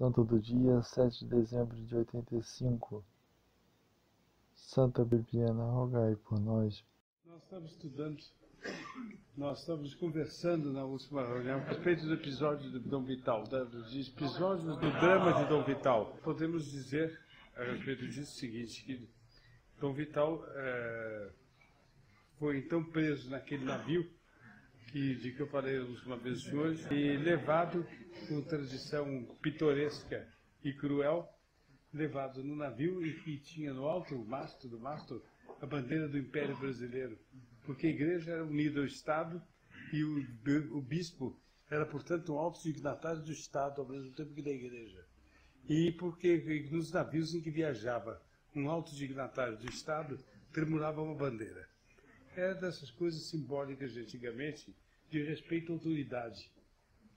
Santo do dia, 7 de dezembro de 85. Santa Bibiana, rogai por nós. Nós estamos estudando, nós estamos conversando na última reunião a respeito do episódio de Dom Vital, dos episódios do drama de Dom Vital. Podemos dizer a respeito disso o seguinte, que Dom Vital foi então preso naquele navio de que eu falei a última vez de hoje, e levado, com tradição pitoresca e cruel, levado no navio e que tinha no alto do mastro, a bandeira do Império Brasileiro, porque a igreja era unida ao Estado e o bispo era, portanto, um alto dignatário do Estado ao mesmo tempo que da igreja. E porque nos navios em que viajava um alto dignatário do Estado, tremulava uma bandeira. Era dessas coisas simbólicas de antigamente, de respeito à autoridade.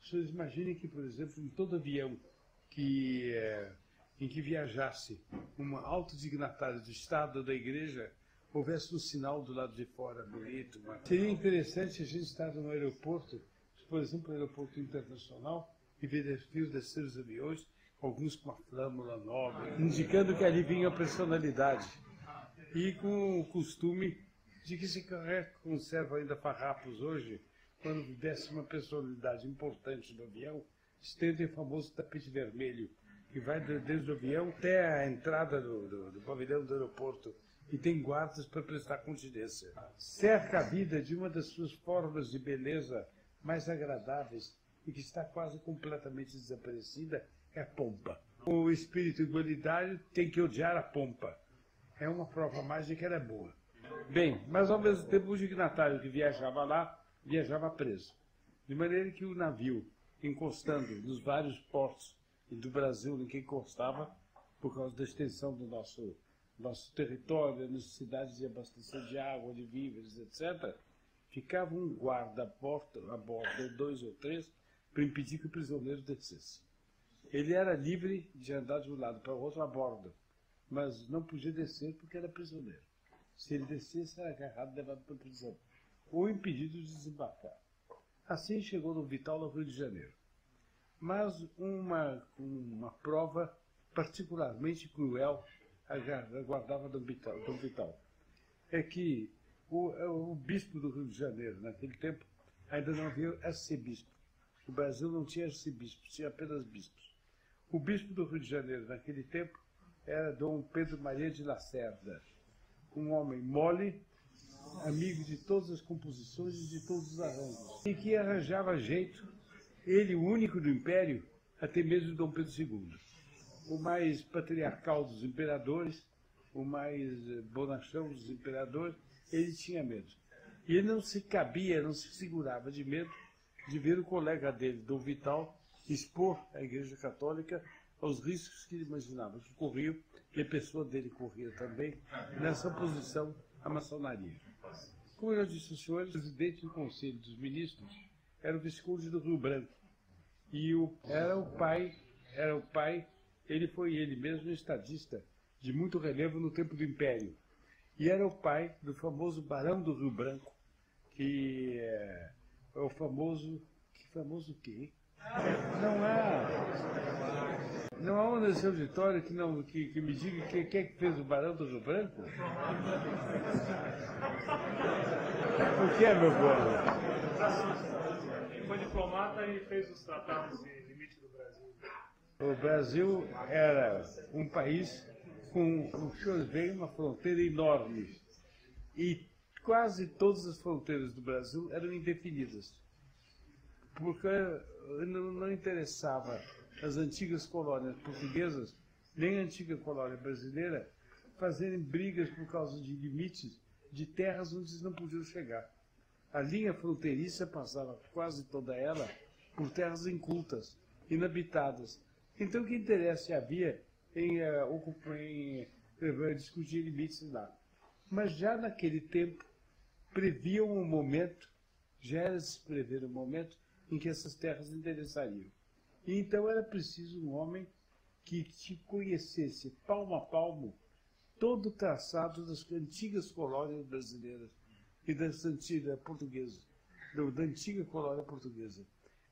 Vocês imaginem que, por exemplo, em todo avião em que viajasse um alto dignatário do Estado ou da Igreja, houvesse um sinal do lado de fora, bonito. Seria interessante a gente estar no aeroporto, por exemplo, no aeroporto internacional, e ver descer os aviões, alguns com uma flâmula nova, indicando que ali vinha a personalidade. E com o costume de que se conserva ainda farrapos hoje, quando desce uma personalidade importante do avião, estende o famoso tapete vermelho, que vai desde o avião até a entrada do pavilhão do aeroporto, e tem guardas para prestar continência. Cerca a vida de uma das suas formas de beleza mais agradáveis e que está quase completamente desaparecida, é a pompa. O espírito igualitário tem que odiar a pompa. É uma prova mais de que ela é boa. Bem, mas ao mesmo tempo o dignatário que viajava lá, viajava preso. De maneira que o navio, encostando nos vários portos do Brasil em que encostava, por causa da extensão do nosso território, a necessidade de abastecer de água, de víveres, etc., ficava um guarda a bordo, dois ou três, para impedir que o prisioneiro descesse. Ele era livre de andar de um lado para o outro a bordo, mas não podia descer porque era prisioneiro. Se ele descesse, era agarrado e levado para a prisão, ou impedido de desembarcar. Assim chegou Dom Vital ao Rio de Janeiro. Mas uma prova particularmente cruel aguardava Dom Vital. É que o bispo do Rio de Janeiro, naquele tempo, ainda não havia arcebispo. O Brasil não tinha arcebispo, tinha apenas bispos. O bispo do Rio de Janeiro, naquele tempo, era Dom Pedro Maria de Lacerda, um homem mole, amigo de todas as composições e de todos os arranjos, e que arranjava jeito, ele, o único do Império, até mesmo Dom Pedro II, o mais patriarcal dos imperadores, o mais bonachão dos imperadores, ele tinha medo. E ele não se segurava de medo de ver o colega dele, Dom Vital, expor a Igreja Católica aos riscos que ele imaginava que corriam, e a pessoa dele corria também, nessa oposição à maçonaria. Como eu já disse aos senhores, o presidente do Conselho dos Ministros era o Visconde do Rio Branco. E era o pai, ele foi ele mesmo estadista de muito relevo no tempo do Império. E era o pai do famoso Barão do Rio Branco, que é o famoso... Que famoso o quê? Não há um nesse auditório que me diga quem é que fez o Barão do Rio Branco? O que é, meu povo? Ele foi diplomata e fez os tratados de limite do Brasil. O Brasil era um país com, o senhor vê, uma fronteira enorme. E quase todas as fronteiras do Brasil eram indefinidas. Porque não interessava as antigas colônias portuguesas, nem a antiga colônia brasileira, fazerem brigas por causa de limites de terras onde eles não podiam chegar. A linha fronteiriça passava quase toda ela por terras incultas, inabitadas. Então, que interesse havia em discutir limites lá? Mas já naquele tempo, previam um momento, já era de se prever um momento em que essas terras interessariam. E então era preciso um homem que te conhecesse palmo a palmo todo o traçado das antigas colônias brasileiras e da antiga colônia portuguesa,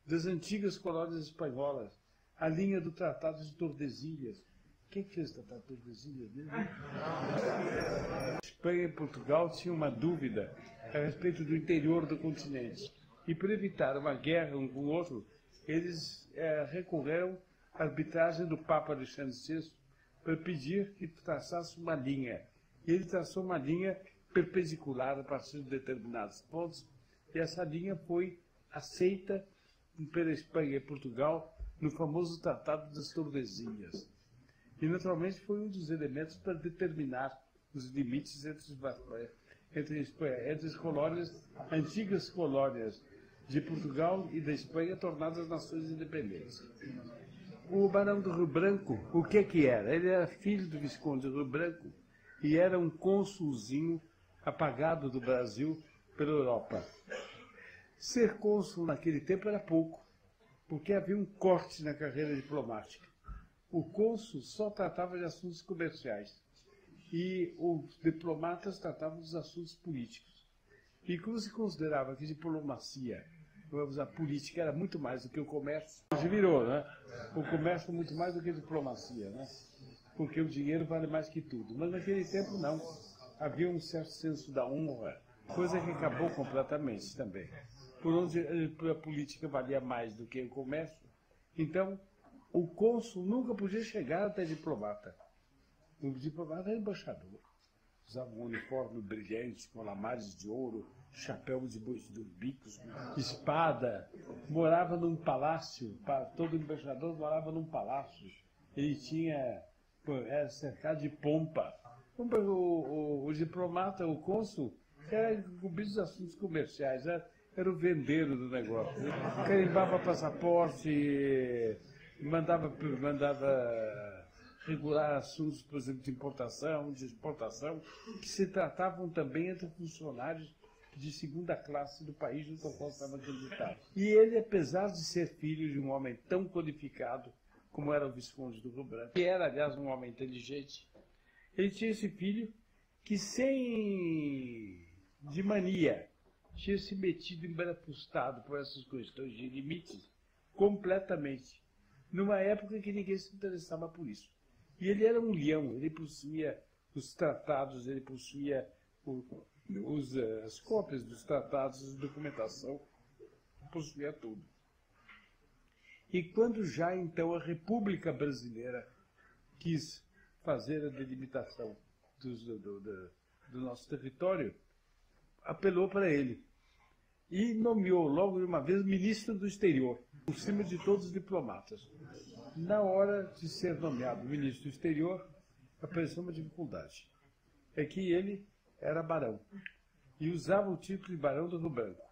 das antigas colônias espanholas, a linha do Tratado de Tordesilhas. Quem fez o Tratado de Tordesilhas mesmo? Espanha e Portugal tinham uma dúvida a respeito do interior do continente. E para evitar uma guerra um com o outro, eles recorreram à arbitragem do Papa Alexandre VI para pedir que traçasse uma linha. E ele traçou uma linha perpendicular a partir de determinados pontos, e essa linha foi aceita pela Espanha e Portugal no famoso Tratado das Tordesilhas. E, naturalmente, foi um dos elementos para determinar os limites entre as colônias, antigas colônias de Portugal e da Espanha, tornadas nações independentes. O Barão do Rio Branco, o que era? Ele era filho do Visconde do Rio Branco e era um cônsulzinho apagado do Brasil pela Europa. Ser cônsul naquele tempo era pouco, porque havia um corte na carreira diplomática. O cônsul só tratava de assuntos comerciais e os diplomatas tratavam dos assuntos políticos. E como se considerava que diplomacia, a política era muito mais do que o comércio, hoje virou, né? O comércio é muito mais do que a diplomacia, né? Porque o dinheiro vale mais que tudo. Mas naquele tempo não. Havia um certo senso da honra, coisa que acabou completamente também. Por onde a política valia mais do que o comércio, então o cônsul nunca podia chegar até diplomata. O diplomata era embaixador. Usava um uniforme brilhante, com lamares de ouro, chapéu de bicos, espada. Morava num palácio, todo embaixador morava num palácio. Ele era cercado de pompa. O diplomata, o cônsul, era incumbido dos assuntos comerciais, era o vendeiro do negócio. Carimbava passaporte, mandava regular assuntos, por exemplo, de importação, de exportação, que se tratavam também entre funcionários de segunda classe do país no qual estava acreditado. E ele, apesar de ser filho de um homem tão qualificado como era o Visconde do Rio Branco, que era, aliás, um homem inteligente, ele tinha esse filho que, de mania, tinha se metido embarapustado por essas questões de limites completamente, numa época em que ninguém se interessava por isso. E ele era um leão, ele possuía os tratados, ele possuía as cópias dos tratados, a documentação, possuía tudo. E quando já então a República Brasileira quis fazer a delimitação do nosso território, apelou para ele e nomeou logo de uma vez ministro do exterior, por cima de todos os diplomatas. Na hora de ser nomeado ministro do exterior, apareceu uma dificuldade. É que ele era barão e usava o título de Barão do Rio Branco.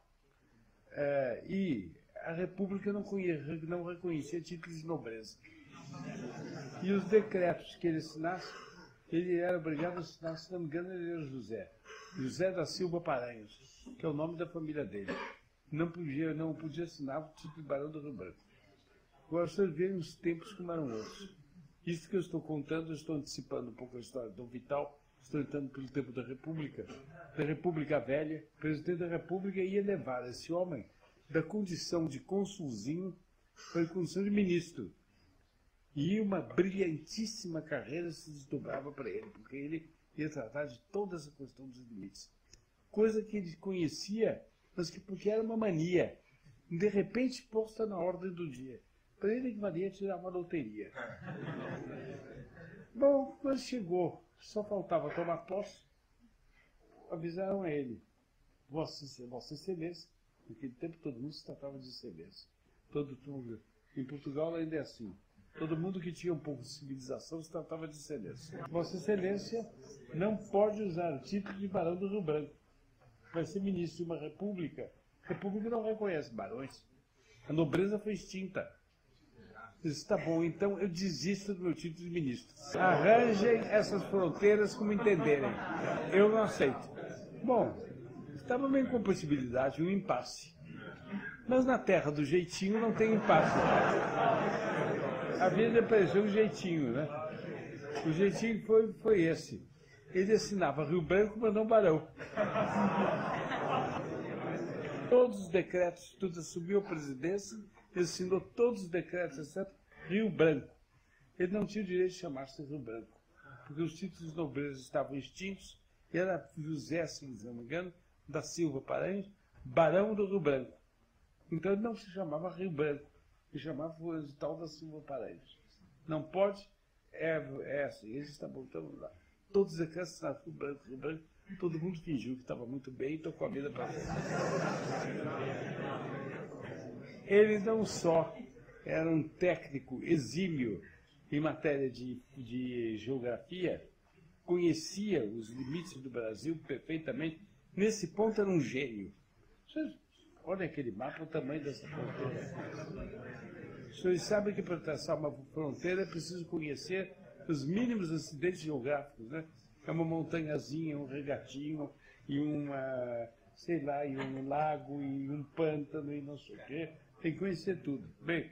E a República não reconhecia títulos de nobreza. E os decretos que ele assinasse, ele era obrigado a assinar, se não me engano, ele era José da Silva Paranhos, que é o nome da família dele. Não podia assinar o título de Barão do Rio Branco. Agora, vocês veem os tempos como eram outros. Isso que eu estou contando, eu estou antecipando um pouco a história de Dom Vital, estou entrando pelo tempo da República Velha. O presidente da República ia levar esse homem da condição de consulzinho para a condição de ministro. E uma brilhantíssima carreira se desdobrava para ele, porque ele ia tratar de toda essa questão dos limites. Coisa que ele conhecia, mas que porque era uma mania, de repente posta na ordem do dia. Para ele valia tirar uma loteria. Bom, quando chegou, só faltava tomar posse, avisaram a ele: Vossa Excelência, naquele tempo todo mundo se tratava de excelência. Em Portugal ainda é assim. Todo mundo que tinha um pouco de civilização se tratava de excelência. Vossa Excelência não pode usar o título de Barão do Rio Branco. Vai ser ministro de uma república. A república não reconhece barões. A nobreza foi extinta. Disse: tá bom, então eu desisto do meu título de ministro. Arranjem essas fronteiras como entenderem. Eu não aceito. Bom, estava uma incompatibilidade, um impasse. Mas na terra do jeitinho não tem impasse. A vida apareceu um jeitinho, né? O jeitinho foi esse. Ele assinava Rio Branco, mas não Barão. Todos os decretos, tudo assumiu a presidência, ele assinou todos os decretos, etc. Rio Branco. Ele não tinha o direito de chamar-se Rio Branco, porque os títulos de nobreza estavam extintos, e era José, se não me engano, da Silva Paranhos, Barão do Rio Branco. Então ele não se chamava Rio Branco, ele chamava o tal da Silva Paranhos. Não pode, é assim, eles estavam botando lá. Todos aqui assinaram Rio Branco, todo mundo fingiu que estava muito bem e tocou a vida para frente. Ele não só era um técnico exímio em matéria de geografia, conhecia os limites do Brasil perfeitamente. Nesse ponto era um gênio. Olha aquele mapa, o tamanho dessa fronteira. Os senhores sabem que para traçar uma fronteira é preciso conhecer os mínimos acidentes geográficos, né? É uma montanhazinha, um regatinho, e sei lá, e um lago, e um pântano, e não sei o quê. Tem que conhecer tudo. Bem,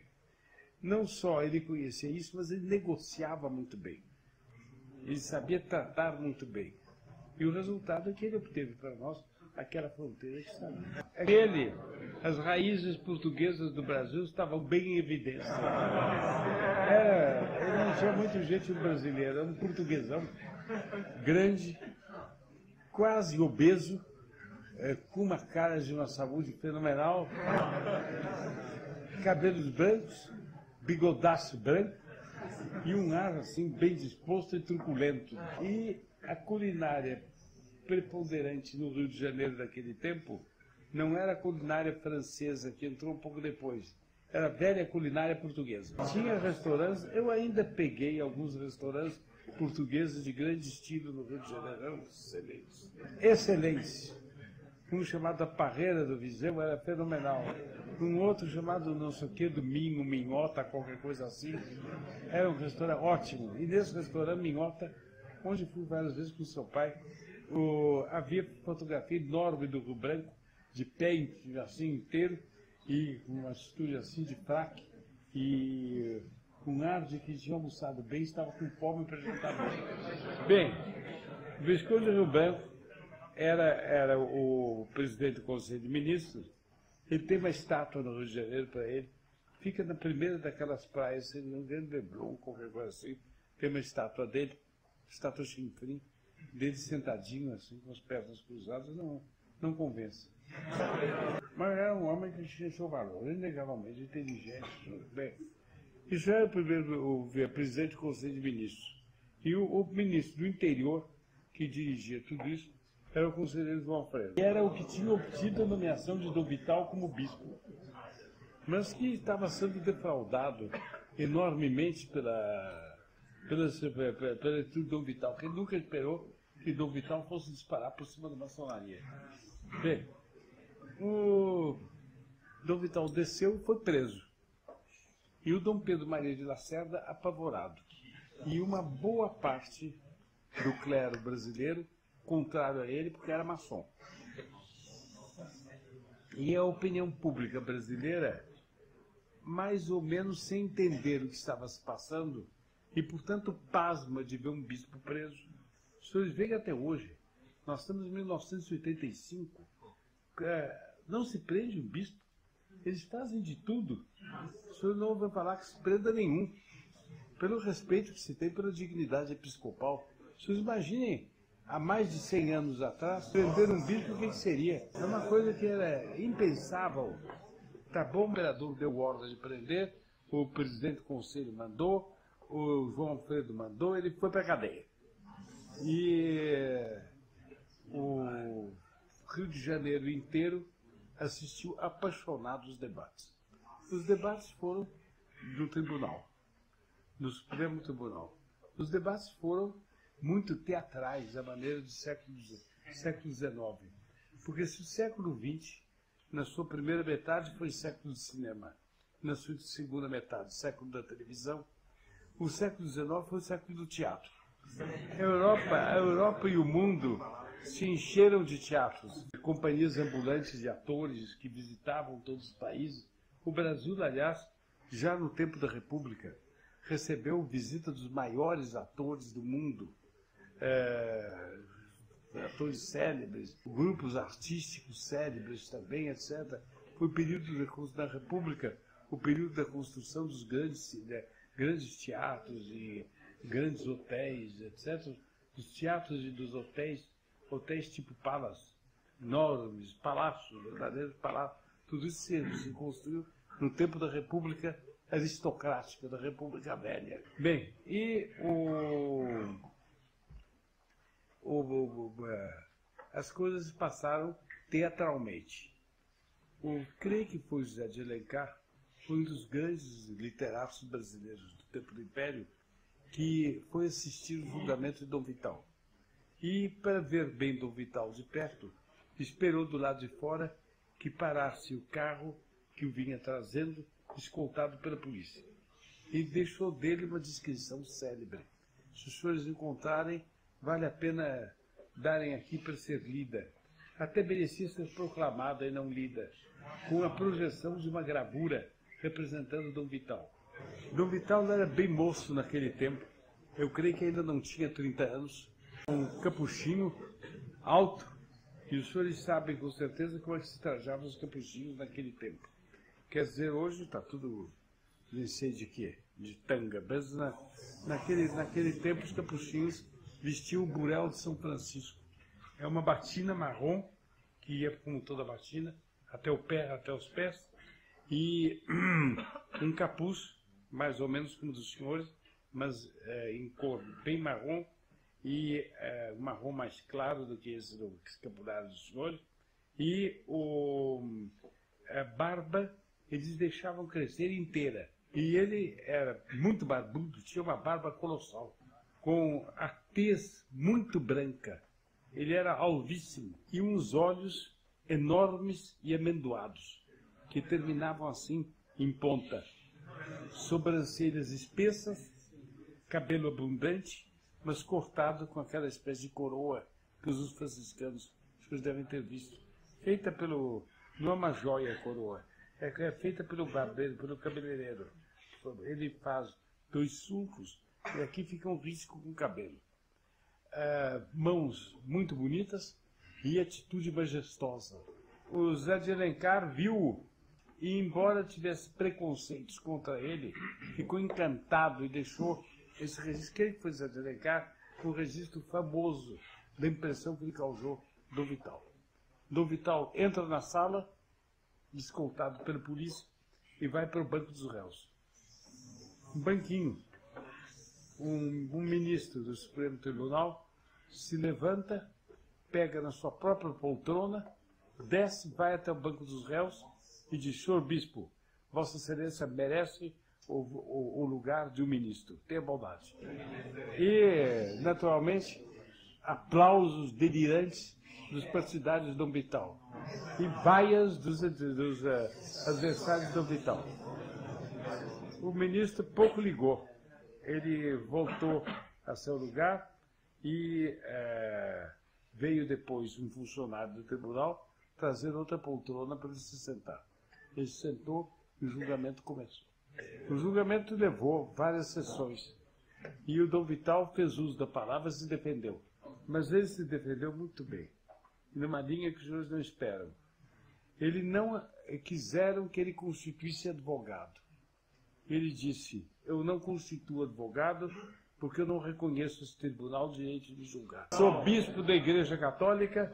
não só ele conhecia isso, mas ele negociava muito bem. Ele sabia tratar muito bem. E o resultado é que ele obteve para nós aquela fronteira que está ali. As raízes portuguesas do Brasil estavam bem em evidência. Ele não tinha muito jeito de brasileiro, era um portuguesão grande, quase obeso, com uma cara de uma saúde fenomenal, cabelos brancos, bigodaço branco e um ar assim bem disposto e truculento. E a culinária preponderante no Rio de Janeiro daquele tempo não era a culinária francesa, que entrou um pouco depois. Era a velha culinária portuguesa. Tinha restaurantes, eu ainda peguei alguns restaurantes portugueses de grande estilo no Rio de Janeiro, eram excelentes. Excelentes. Um chamado A Parreira do Viseu era fenomenal. Um outro chamado não sei o que, do Minho, Minhota, qualquer coisa assim. Era um restaurante ótimo. E nesse restaurante Minhota, onde fui várias vezes com seu pai, havia fotografia enorme do Rio Branco, de pé assim inteiro, e uma atitude assim de fraque, e um ar de que tinha almoçado bem, estava com fome para jantar bem. O Visconde de Rio Branco era o presidente do Conselho de Ministros. Ele tem uma estátua no Rio de Janeiro para ele. Fica na primeira daquelas praias, se não me engano, Leblon, qualquer coisa assim. Tem uma estátua dele, estátua chinfrim, dele sentadinho assim, com as pernas cruzadas, não convence. Mas era um homem que tinha seu valor, inegavelmente inteligente. Bem, isso era o primeiro presidente do Conselho de Ministros. E o ministro do Interior, que dirigia tudo isso, era o conselheiro João Alfredo. E era o que tinha obtido a nomeação de Dom Vital como bispo, mas que estava sendo defraudado enormemente pela atitude de Dom Vital, que ele nunca esperou que Dom Vital fosse disparar por cima da maçonaria. Bem, o Dom Vital desceu e foi preso. E o Dom Pedro Maria de Lacerda apavorado. E uma boa parte do clero brasileiro contrário a ele, porque era maçom. E a opinião pública brasileira, mais ou menos sem entender o que estava se passando, e, portanto, pasma de ver um bispo preso. Os senhores veem que até hoje, nós estamos em 1985, não se prende um bispo. Eles fazem de tudo. O senhor não vai falar que se prenda nenhum, pelo respeito que se tem pela dignidade episcopal. Os senhores imaginem, há mais de 100 anos atrás, prender um bispo, o que seria? É uma coisa que era impensável. Tá bom, o imperador deu ordem de prender, o presidente do conselho mandou, o João Alfredo mandou, ele foi para a cadeia. E o Rio de Janeiro inteiro assistiu apaixonado aos debates. Os debates foram no tribunal, no Supremo Tribunal. Os debates foram muito teatrais, à maneira do século XIX. Porque se o século XX, na sua primeira metade, foi século do cinema, na sua segunda metade, século da televisão, o século XIX foi o século do teatro. A Europa e o mundo se encheram de teatros, de companhias ambulantes de atores que visitavam todos os países. O Brasil, aliás, já no tempo da República, recebeu visita dos maiores atores do mundo, atores célebres, grupos artísticos célebres também, etc. Foi o período da República, o período da construção dos grandes grandes teatros e grandes hotéis, etc., dos teatros e dos hotéis tipo Palace, enormes, palácios, verdadeiros palácios, tudo isso se construiu no tempo da República Aristocrática, da República Velha. Bem, e as coisas passaram teatralmente. Creio que foi José de Alencar, foi um dos grandes literatos brasileiros do tempo do Império, que foi assistir o julgamento de Dom Vital. E, para ver bem Dom Vital de perto, esperou do lado de fora que parasse o carro que o vinha trazendo, escoltado pela polícia. E deixou dele uma descrição célebre. Se os senhores encontrarem, vale a pena darem aqui para ser lida. Até merecia ser proclamada e não lida, com a projeção de uma gravura representando Dom Vital. Dom Vital era bem moço naquele tempo. Eu creio que ainda não tinha 30 anos. Um capuchinho alto. E os senhores sabem com certeza como é que se trajavam os capuchinhos naquele tempo. Quer dizer, hoje está tudo, não sei de quê, de tanga. Mas naquele tempo os capuchinhos vestiam o burel de São Francisco. É uma batina marrom, que ia como toda batina, até os pés, e um capuz, mais ou menos como dos senhores, mas em cor bem marrom, e marrom mais claro do que esse do escapulário dos senhores, e a barba eles deixavam crescer inteira. E ele era muito barbudo, tinha uma barba colossal, com a tez muito branca. Ele era alvíssimo e uns olhos enormes e amendoados, que terminavam assim em ponta. Sobrancelhas espessas, cabelo abundante, mas cortado com aquela espécie de coroa que os franciscanos devem ter visto. Feita não é uma joia a coroa, é feita pelo barbeiro, pelo cabeleireiro. Ele faz 2 sulcos e aqui fica um risco com o cabelo. Mãos muito bonitas e atitude majestosa. O Zé de Alencar viu-o e, embora tivesse preconceitos contra ele, ficou encantado e deixou esse registro. Quem foi Zé de Alencar? Um registro famoso da impressão que ele causou Dom Vital. Dom Vital entra na sala, escoltado pela polícia, e vai para o banco dos réus. Um banquinho. Um ministro do Supremo Tribunal se levanta, pega na sua própria poltrona, desce, vai até o banco dos réus e diz: senhor bispo, Vossa Excelência merece o lugar de um ministro. Tenha bondade. E, naturalmente, aplausos delirantes dos partidários de Dom Vital e vaias dos adversários de Dom Vital. O ministro pouco ligou. Ele voltou a seu lugar e veio depois um funcionário do tribunal trazer outra poltrona para ele se sentar. Ele se sentou e o julgamento começou. O julgamento levou várias sessões e o Dom Vital fez uso da palavra e se defendeu. Mas ele se defendeu muito bem, numa linha que os senhores não esperam. Ele não quiseram que ele constituísse advogado. Ele disse: eu não constituo advogado porque eu não reconheço esse tribunal direito de julgar. Sou bispo da Igreja Católica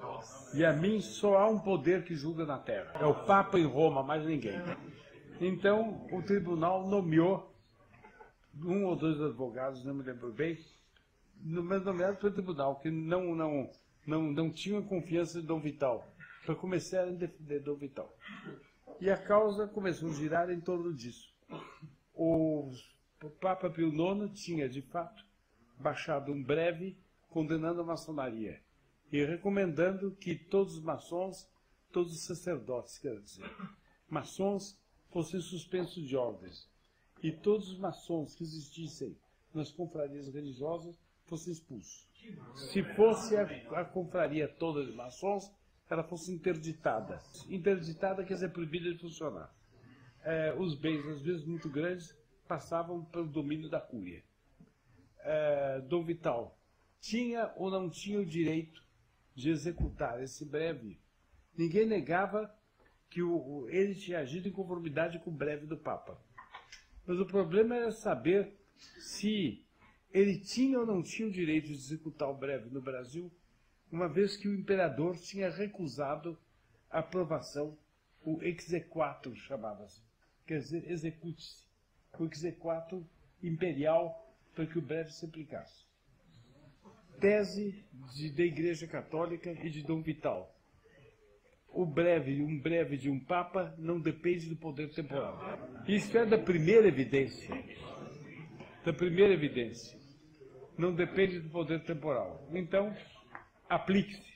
e a mim só há um poder que julga na terra. É o Papa em Roma, mais ninguém. Então o tribunal nomeou 1 ou 2 advogados, não me lembro bem, mas nomeado pelo tribunal, que não tinham confiança de Dom Vital, para começar a defender Dom Vital. E a causa começou a girar em torno disso. O Papa Pio IX tinha, de fato, baixado um breve condenando a maçonaria e recomendando que todos os maçons, todos os sacerdotes, quer dizer, maçons, fossem suspensos de ordens e todos os maçons que existissem nas confrarias religiosas fossem expulsos. Se fosse a confraria toda de maçons, ela fosse interditada. Interditada quer dizer proibida de funcionar. Os bens, às vezes muito grandes, passavam pelo domínio da cúria. Dom Vital tinha ou não tinha o direito de executar esse breve. Ninguém negava que ele tinha agido em conformidade com o breve do Papa. Mas o problema era saber se ele tinha ou não tinha o direito de executar o breve no Brasil, uma vez que o imperador tinha recusado a aprovação, o exequatur chamava-se, quer dizer, execute-se, o exequatur imperial para que o breve se aplicasse. Tese da Igreja Católica e de Dom Vital. Um breve de um Papa não depende do poder temporal. Isso é da primeira evidência. Da primeira evidência. Não depende do poder temporal. Então, aplique-se.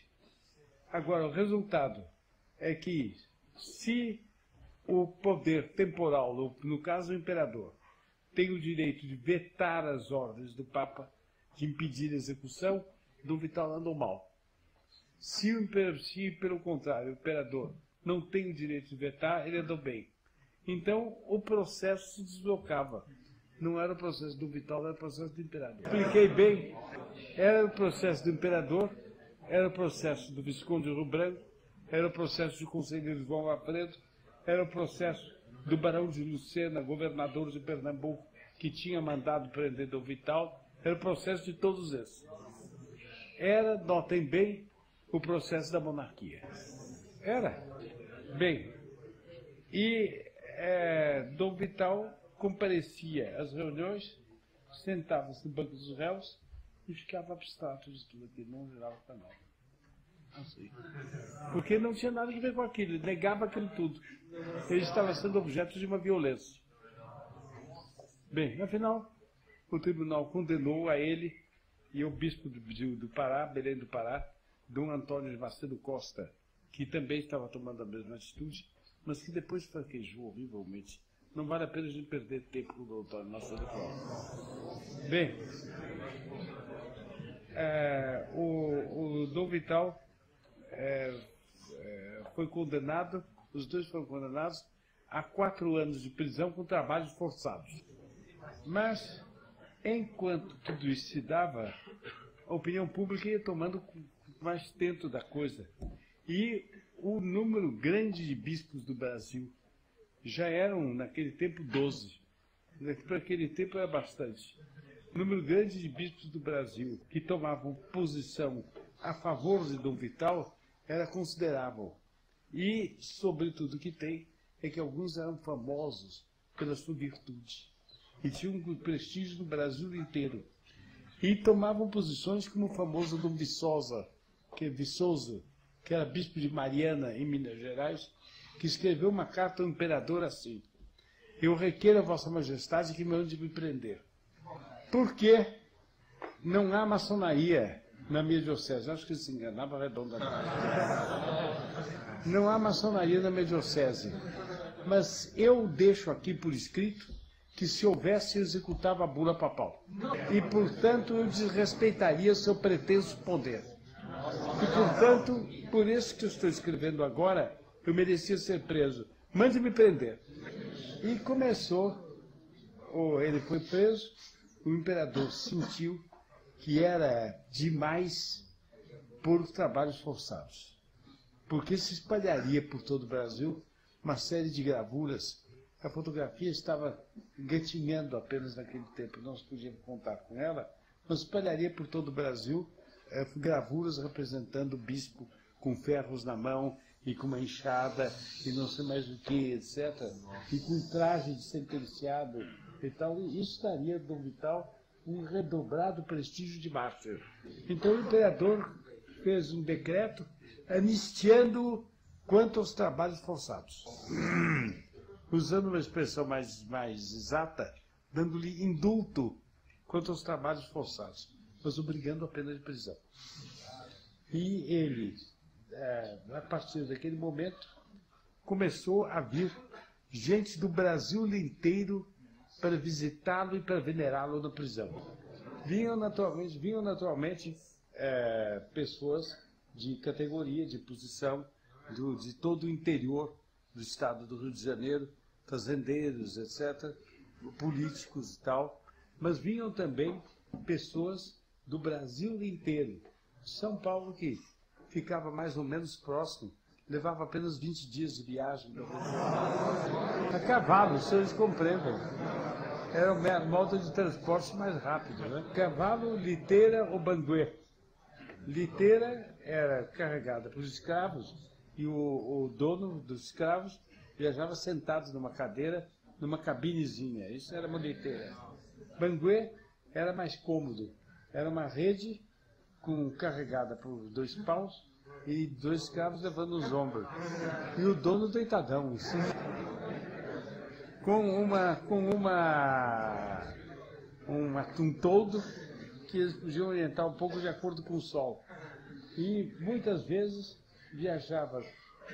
Agora, o resultado é que, se o poder temporal, no caso o imperador, tem o direito de vetar as ordens do Papa, de impedir a execução, Dom Vital andou mal. Se, pelo contrário, o imperador não tem o direito de vetar, ele andou bem. Então, o processo se deslocava. Não era o processo do Vital, era o processo do imperador. Expliquei bem. Era o processo do imperador, era o processo do Visconde Rio Branco, era o processo do conselheiro João Alfredo, era o processo do barão de Lucena, governador de Pernambuco, que tinha mandado prender Dom Vital, era o processo de todos esses. Era, notem bem, o processo da monarquia. Era. Bem, e Dom Vital comparecia às reuniões, sentava-se no banco dos réus e ficava abstrato de tudo aquilo, não virava para nada. Assim. Porque não tinha nada a ver com aquilo, ele negava aquilo tudo. Ele estava sendo objeto de uma violência. Bem, afinal, o tribunal condenou a ele e o bispo do Pará, Belém do Pará, Dom Antônio de Macedo Costa, que também estava tomando a mesma atitude, mas que depois fraquejou horrivelmente. Não vale a pena a gente perder tempo com o Dom Antônio de Macedo Costa. Bem, o Dom Vital foi condenado, os dois foram condenados a 4 anos de prisão com trabalhos forçados. Mas, enquanto tudo isso se dava, a opinião pública ia tomando mais tempo da coisa. E o número grande de bispos do Brasil já eram, naquele tempo, 12. Para aquele tempo era bastante. O número grande de bispos do Brasil que tomavam posição a favor de Dom Vital era considerável. E, sobretudo, o que tem é que alguns eram famosos pela sua virtude. E tinham um prestígio no Brasil inteiro. E tomavam posições como o famoso Dom Viçosa, que era bispo de Mariana, em Minas Gerais, que escreveu uma carta ao imperador assim: eu requeiro a vossa majestade que me mande me prender. Porque não há maçonaria na minha diocese. Acho que ele se enganava redondamente. Não há maçonaria na minha diocese. Mas eu deixo aqui por escrito que, se houvesse, eu executava a bula papal. E, portanto, eu desrespeitaria seu pretenso poder. E, portanto, por isso que eu estou escrevendo agora, eu merecia ser preso. Mande-me prender. E começou, ele foi preso, o imperador sentiu que era demais por trabalhos forçados. Porque se espalharia por todo o Brasil uma série de gravuras. A fotografia estava gatinhando apenas naquele tempo, não se podia contar com ela, mas espalharia por todo o Brasil gravuras representando o bispo com ferros na mão e com uma enxada e não sei mais o que, etc. E com traje de sentenciado e tal. E isso daria, Dom Vital, um redobrado prestígio de mártir. Então o imperador fez um decreto anistiando quanto aos trabalhos forçados. Usando uma expressão mais exata, dando-lhe indulto quanto aos trabalhos forçados, mas obrigando a pena de prisão. E ele, a partir daquele momento, começou a vir gente do Brasil inteiro para visitá-lo e para venerá-lo na prisão. Vinham naturalmente pessoas de categoria, de posição, de todo o interior do estado do Rio de Janeiro, fazendeiros, etc., políticos e tal, mas vinham também pessoas do Brasil inteiro. São Paulo, que ficava mais ou menos próximo, levava apenas 20 dias de viagem. A cavalo, os senhores compreendem. era o modo de transporte mais rápido, né? Cavalo, liteira ou banguê. Liteira era carregada por escravos e o dono dos escravos viajava sentado numa cadeira, numa cabinezinha. Isso era uma liteira. Banguê era mais cômodo. Era uma rede carregada por 2 paus e 2 escravos levando os ombros. E o dono deitadão, assim, um toldo que eles podiam orientar um pouco de acordo com o sol. E muitas vezes viajava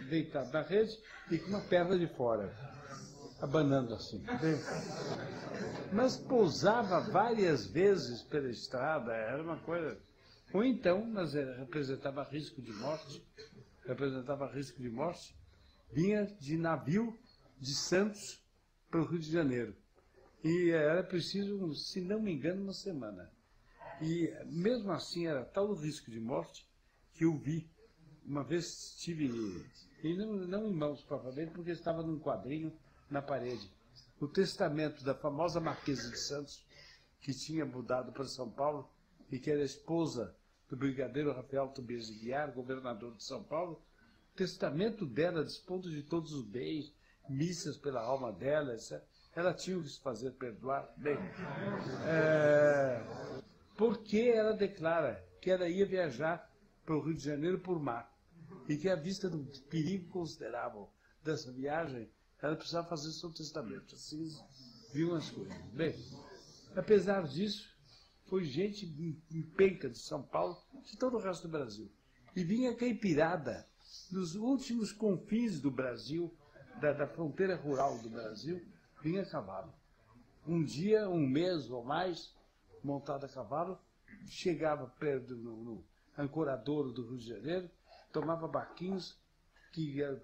deitado na rede e com uma perna de fora, abanando assim. Mas pousava várias vezes pela estrada, era uma coisa... Ou então, mas representava risco de morte, vinha de navio de Santos para o Rio de Janeiro. E era preciso, se não me engano, uma semana. E mesmo assim era tal o risco de morte que eu vi. Uma vez tive, e não em mãos propriamente, porque estava num quadrinho na parede, o testamento da famosa Marquesa de Santos, que tinha mudado para São Paulo e que era esposa do brigadeiro Rafael Tobias de Guiar, governador de São Paulo. O testamento dela, dispondo de todos os bens, missas pela alma dela, etc. Ela tinha que se fazer perdoar. Bem, porque ela declara que ela ia viajar para o Rio de Janeiro por mar e que, à vista do perigo considerável dessa viagem, ela precisava fazer seu testamento. Assim viu as coisas. Bem, apesar disso, foi gente em penca de São Paulo, de todo o resto do Brasil. E vinha caipirada dos últimos confins do Brasil, da fronteira rural do Brasil, vinha a cavalo. Um dia, um mês ou mais, montado a cavalo, chegava perto no ancoradouro do Rio de Janeiro, tomava barquinhos que eram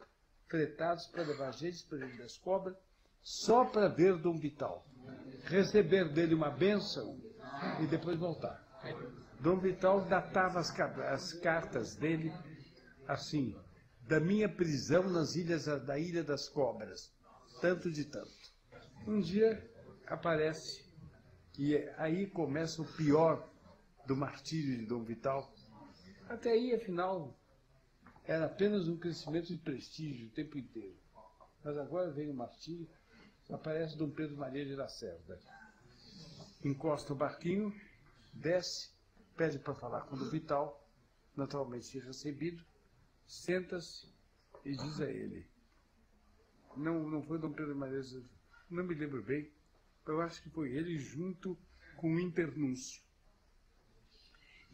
fretados para levar gente para Ilha das Cobras, só para ver Dom Vital, receber dele uma bênção e depois voltar. Dom Vital datava as cartas dele assim: da minha prisão nas ilhas da Ilha das Cobras, tanto de tanto. Um dia aparece, e aí começa o pior do martírio de Dom Vital. Até aí, afinal, era apenas um crescimento de prestígio o tempo inteiro. Mas agora vem o martírio, aparece Dom Pedro Maria de Lacerda. Encosta o barquinho, desce, pede para falar com o Dom Vital, naturalmente recebido, senta-se e diz a ele, não foi Dom Pedro Maria, não me lembro bem, eu acho que foi ele junto com o internúncio.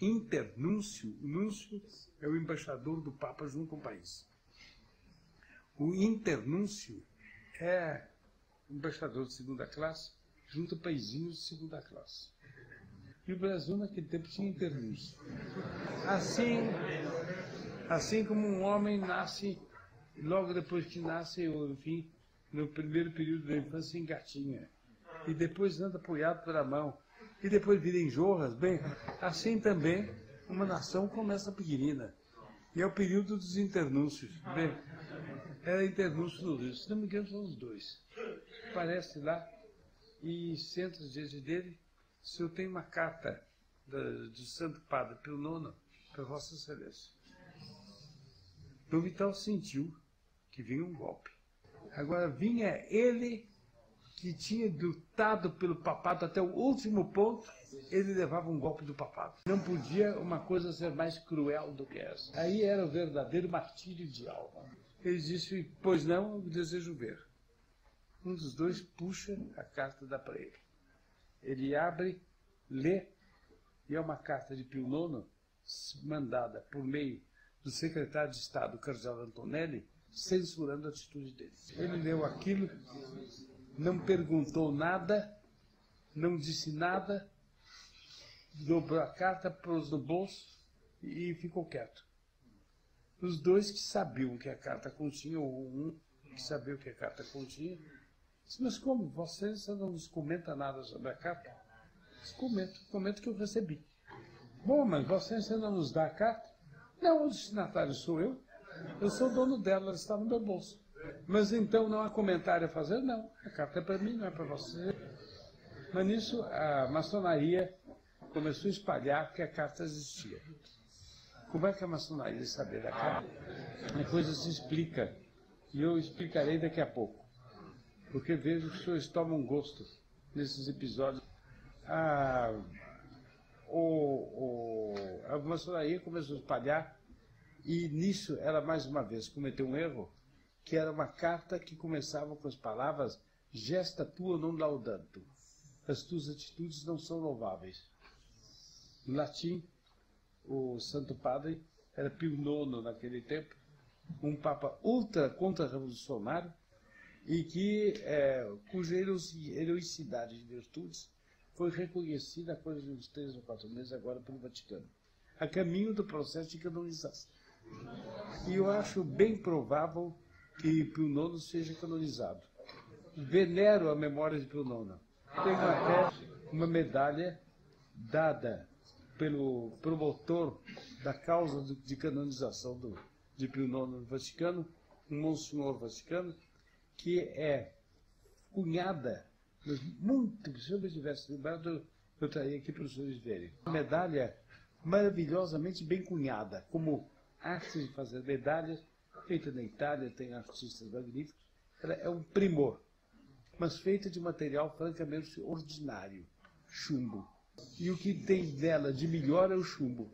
Internúncio, o núncio é o embaixador do Papa junto ao país. O internúncio é o embaixador de segunda classe junto a paizinhos de segunda classe. E o Brasil naquele tempo tinha internúncio. Assim como um homem nasce, logo depois que nasce, enfim, no primeiro período da infância engatinha, e depois anda apoiado pela mão, e depois vira em jorras, bem, assim também uma nação começa pequenina. E é o período dos internúncios. Bem, era internúncio no Rio, se não me engano são os 2. Aparece lá e senta diante dele, se eu tenho uma carta do Santo Padre Pio IX para Vossa Excelência. Dom Vital sentiu que vinha um golpe. Agora vinha ele, que tinha lutado pelo papado até o último ponto, ele levava um golpe do papado. Não podia uma coisa ser mais cruel do que essa. Aí era o verdadeiro martírio de alma. Ele disse, pois não, eu desejo ver. Um dos dois puxa a carta e dá para ele. Ele abre, lê, e é uma carta de Pio IX, mandada por meio do secretário de Estado, Cardeal Antonelli, censurando a atitude dele. Ele leu aquilo, não perguntou nada, não disse nada, dobrou a carta, pôs no bolso e ficou quieto. Os dois que sabiam o que a carta continha, ou um que sabia o que a carta continha, disse, mas como? Você não nos comenta nada sobre a carta? Comento que eu recebi. Bom, mas você não nos dá a carta? Não, o destinatário sou eu. Eu sou o dono dela, ela está no meu bolso. Mas então não há comentário a fazer? Não, a carta é para mim, não é para você. Mas nisso a maçonaria começou a espalhar que a carta existia. Como é que a maçonaria sabia da carta? A coisa se explica, e eu explicarei daqui a pouco, porque vejo que os senhores tomam gosto nesses episódios. A maçonaria começou a espalhar, e nisso ela mais uma vez cometeu um erro, que era uma carta que começava com as palavras gesta tua non laudantur. As tuas atitudes não são louváveis. No latim, o Santo Padre era Pio IX naquele tempo, um papa ultra contra-revolucionário e cuja heroicidade de virtudes foi reconhecida há coisa de uns 3 ou 4 meses agora pelo Vaticano, a caminho do processo de canonização. E eu acho bem provável que Pio IX seja canonizado. Venero a memória de Pio IX. Tenho até uma medalha dada pelo promotor da causa de canonização de Pio IX no Vaticano, um monsenhor vaticano, que é cunhada, mas muito, se eu me tivesse lembrado, eu traria aqui para os senhores verem. Uma medalha maravilhosamente bem cunhada, como arte de fazer medalhas, feita na Itália, tem artistas magníficos, ela é um primor, mas feita de material francamente ordinário, chumbo. E o que tem dela de melhor é o chumbo.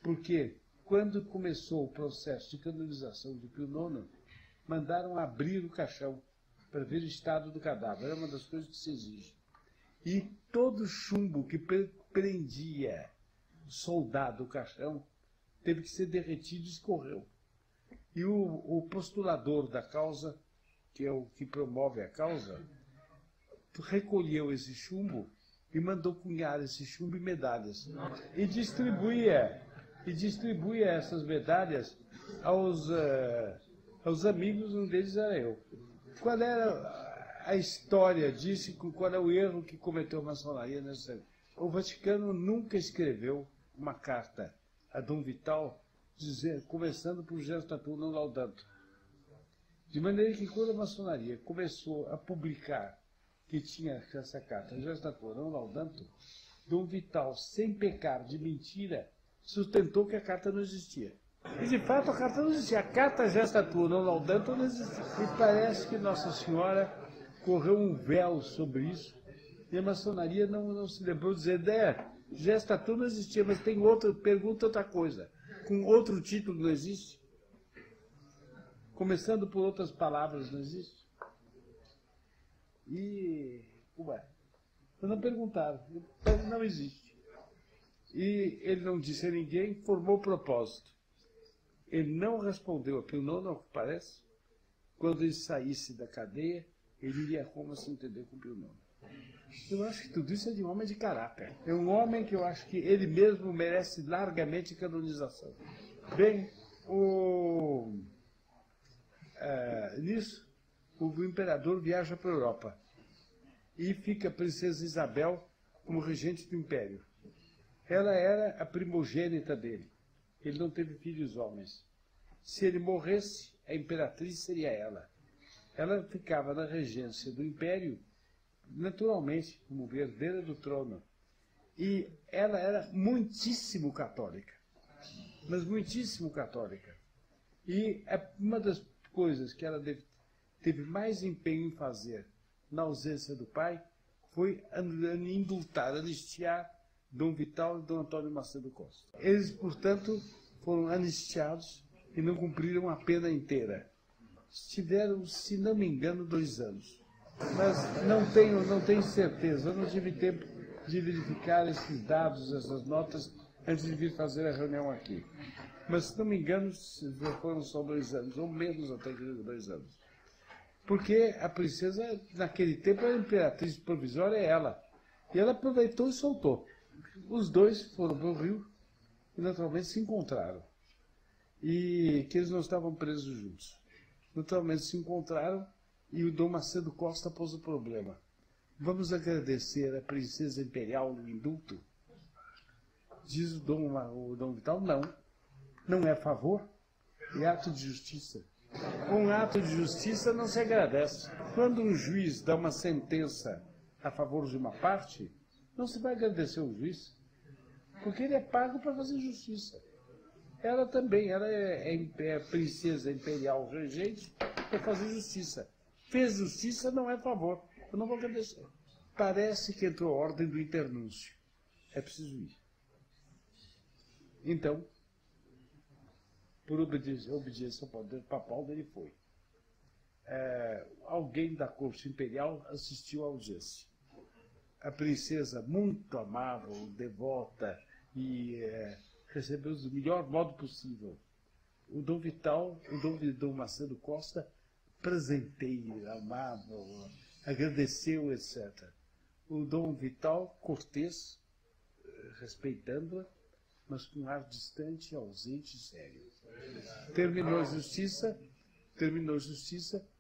Porque quando começou o processo de canonização de Pio IX, mandaram abrir o caixão para ver o estado do cadáver. Era uma das coisas que se exige. E todo chumbo que prendia o soldado o caixão teve que ser derretido e escorreu. E o postulador da causa, que é o que promove a causa, recolheu esse chumbo e mandou cunhar esse chumbo em medalhas. E distribuía essas medalhas aos amigos, um deles era eu. Qual era a história disso, qual é o erro que cometeu a maçonaria nessa? O Vaticano nunca escreveu uma carta a Dom Vital, começando por gesta tua non laudantur. De maneira que quando a maçonaria começou a publicar que tinha essa carta, gesta tua non laudantur, Dom Vital, sem pecar de mentira, sustentou que a carta não existia. E de fato a carta não existia. A carta gesta tua non laudantur não existia. E parece que Nossa Senhora correu um véu sobre isso, e a maçonaria não se lembrou de dizer, gesta tua não existia, mas tem outra, pergunta outra coisa. Com outro título não existe? Começando por outras palavras não existe? E, não perguntaram, não existe. E ele não disse a ninguém, formou o propósito. Ele não respondeu a Pio IX, ao que parece. Quando ele saísse da cadeia, ele iria a Roma se entender com Pio IX. Eu acho que tudo isso é de um homem de caráter. É um homem que eu acho que ele mesmo merece largamente canonização. Bem, nisso, o imperador viaja para a Europa e fica a princesa Isabel como regente do império. Ela era a primogênita dele. Ele não teve filhos homens. Se ele morresse, a imperatriz seria ela. Ela ficava na regência do império, naturalmente, como herdeira do trono. E ela era muitíssimo católica, mas muitíssimo católica. E uma das coisas que ela teve mais empenho em fazer na ausência do pai foi indultar, anistiar Dom Vital e Dom Antônio Macedo Costa. Eles, portanto, foram anistiados e não cumpriram a pena inteira. Tiveram, se não me engano, 2 anos. Mas não tenho certeza, eu não tive tempo de verificar esses dados, essas notas, antes de vir fazer a reunião aqui. Mas, se não me engano, foram só 2 anos, ou menos até que 2 anos. Porque a princesa, naquele tempo, a imperatriz provisória é ela. E ela aproveitou e soltou. Os dois foram para o Rio e, naturalmente, se encontraram. E que eles não estavam presos juntos. Naturalmente, se encontraram e o Dom Macedo Costa pôs o problema. Vamos agradecer a princesa imperial no indulto? Diz o Dom Vital, não. Não é favor, é ato de justiça. Um ato de justiça não se agradece. Quando um juiz dá uma sentença a favor de uma parte, não se vai agradecer o juiz, porque ele é pago para fazer justiça. Ela também, ela é princesa imperial regente para fazer justiça. Fez justiça, não é favor. Eu não vou agradecer. Parece que entrou a ordem do internúncio. É preciso ir. Então, por obediência ao poder papal, ele foi. Alguém da corte imperial assistiu à audiência. A princesa, muito amável, devota, e recebeu do melhor modo possível. O Dom Vital, Dom Macedo Costa, presenteiro, amável, agradeceu, etc. O Dom Vital, cortês, respeitando-a, mas com um ar distante, ausente e sério. Terminou a justiça,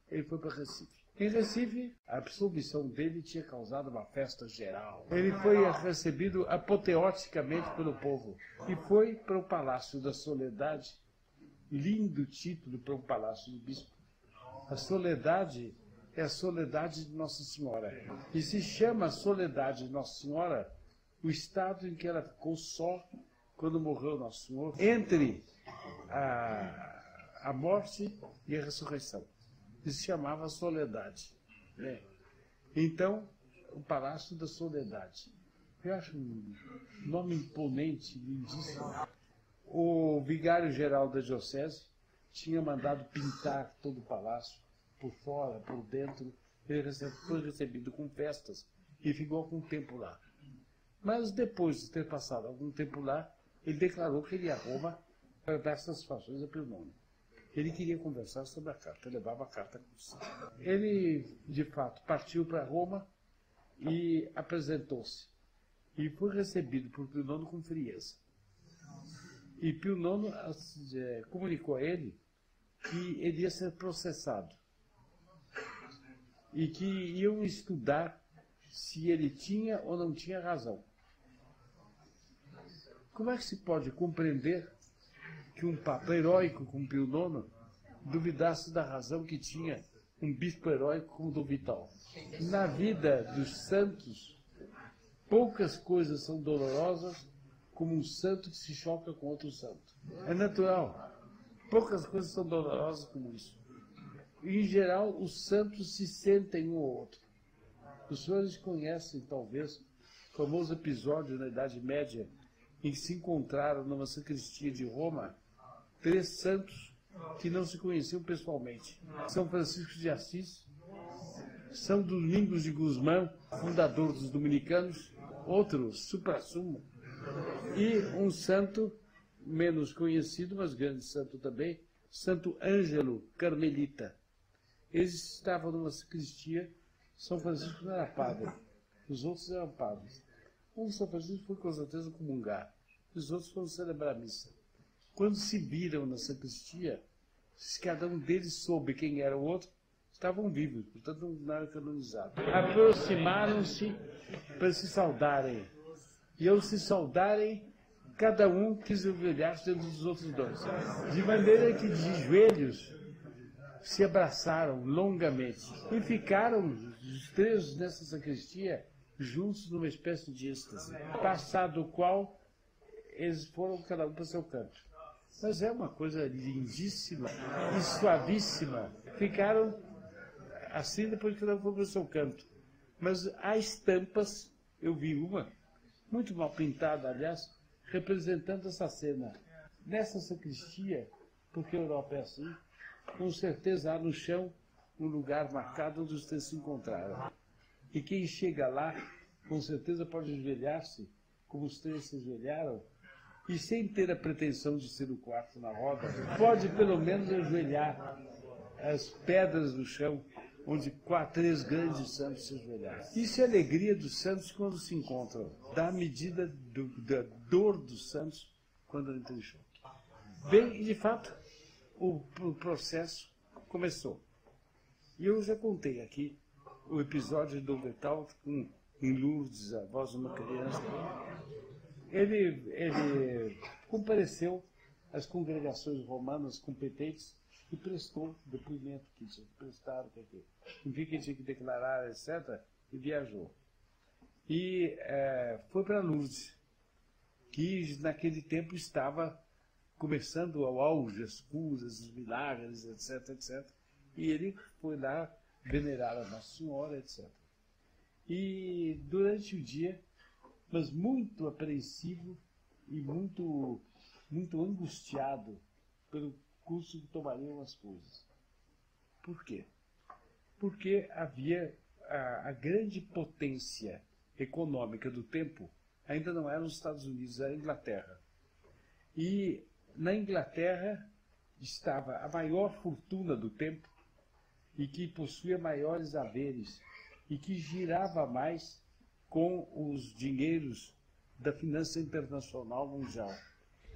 ele foi para Recife. Em Recife, a absolvição dele tinha causado uma festa geral. Ele foi recebido apoteoticamente pelo povo e foi para o Palácio da Soledade. Lindo título para um palácio do bispo. A Soledade é a soledade de Nossa Senhora. E se chama Soledade de Nossa Senhora o estado em que ela ficou só quando morreu Nosso Senhor, entre a morte e a ressurreição. Isso se chamava Soledade. Né? Então, o Palácio da Soledade. Eu acho um nome imponente, lindíssimo. O vigário-geral da diocese tinha mandado pintar todo o palácio, por fora, por dentro. Ele foi recebido com festas e ficou algum tempo lá. Mas depois de ter passado algum tempo lá, ele declarou que ele ia a Roma para dar satisfações a Pio IX. Ele queria conversar sobre a carta, levava a carta consigo. Ele, de fato, partiu para Roma e apresentou-se. E foi recebido por Pio IX com frieza. E Pio IX comunicou a ele que ele ia ser processado. E que iam estudar se ele tinha ou não tinha razão. Como é que se pode compreender que um papa heróico como Pio IX duvidasse da razão que tinha um bispo heróico como Dom Vital? Na vida dos santos, poucas coisas são dolorosas como um santo que se choca com outro santo. É natural. Poucas coisas são dolorosas como isso. Em geral, os santos se sentem um ao outro. Os senhores conhecem, talvez, o famoso episódio na Idade Média em que se encontraram numa sacristia de Roma 3 santos que não se conheciam pessoalmente. São Francisco de Assis, São Domingos de Guzmán, fundador dos dominicanos, outro suprassumo, e um santo menos conhecido, mas grande santo também, Santo Ângelo Carmelita. Eles estavam numa sacristia. São Francisco não era padre, os outros eram padres. São Francisco foi com certeza comungar, os outros foram celebrar a missa. Quando se viram na sacristia, se cada um deles soube quem era o outro, estavam vivos, portanto não eram canonizados. Aproximaram-se para se saudarem. E ao se saudarem, cada um quis ajoelhar-se dentro dos outros dois. De maneira que de joelhos se abraçaram longamente e ficaram os 3 nessa sacristia juntos numa espécie de êxtase, passado o qual eles foram cada um para seu canto. Mas é uma coisa lindíssima e suavíssima. Ficaram assim depois que cada um foi para o seu canto. Mas há estampas, eu vi uma, muito mal pintada, aliás, representando essa cena. Nessa sacristia, porque a Europa é assim, com certeza há no chão um lugar marcado onde os 3 se encontraram. E quem chega lá, com certeza pode ajoelhar-se, como os 3 se ajoelharam, e sem ter a pretensão de ser o quarto na roda, pode pelo menos ajoelhar as pedras do chão, onde 3 grandes santos se ajoelharam. Isso é a alegria dos santos quando se encontram, dá a medida da dor dos santos quando entram em choque. Bem, e de fato, o processo começou. E eu já contei aqui o episódio de Dom Vital em Lourdes, a voz de uma criança. Ele compareceu às congregações romanas competentes e prestou depoimento que tinha que prestar, enfim, que tinha que declarar, etc., e viajou. e foi para Lourdes, que naquele tempo estava começando ao auge, as curas, os milagres, etc, etc. E ele foi lá venerar a Nossa Senhora, etc. E durante o dia, mas muito apreensivo e muito angustiado pelo curso que tomariam as coisas. Por quê? Porque havia a grande potência econômica do tempo, ainda não eram os Estados Unidos, era a Inglaterra. E na Inglaterra estava a maior fortuna do tempo e que possuía maiores haveres e que girava mais com os dinheiros da finança internacional mundial.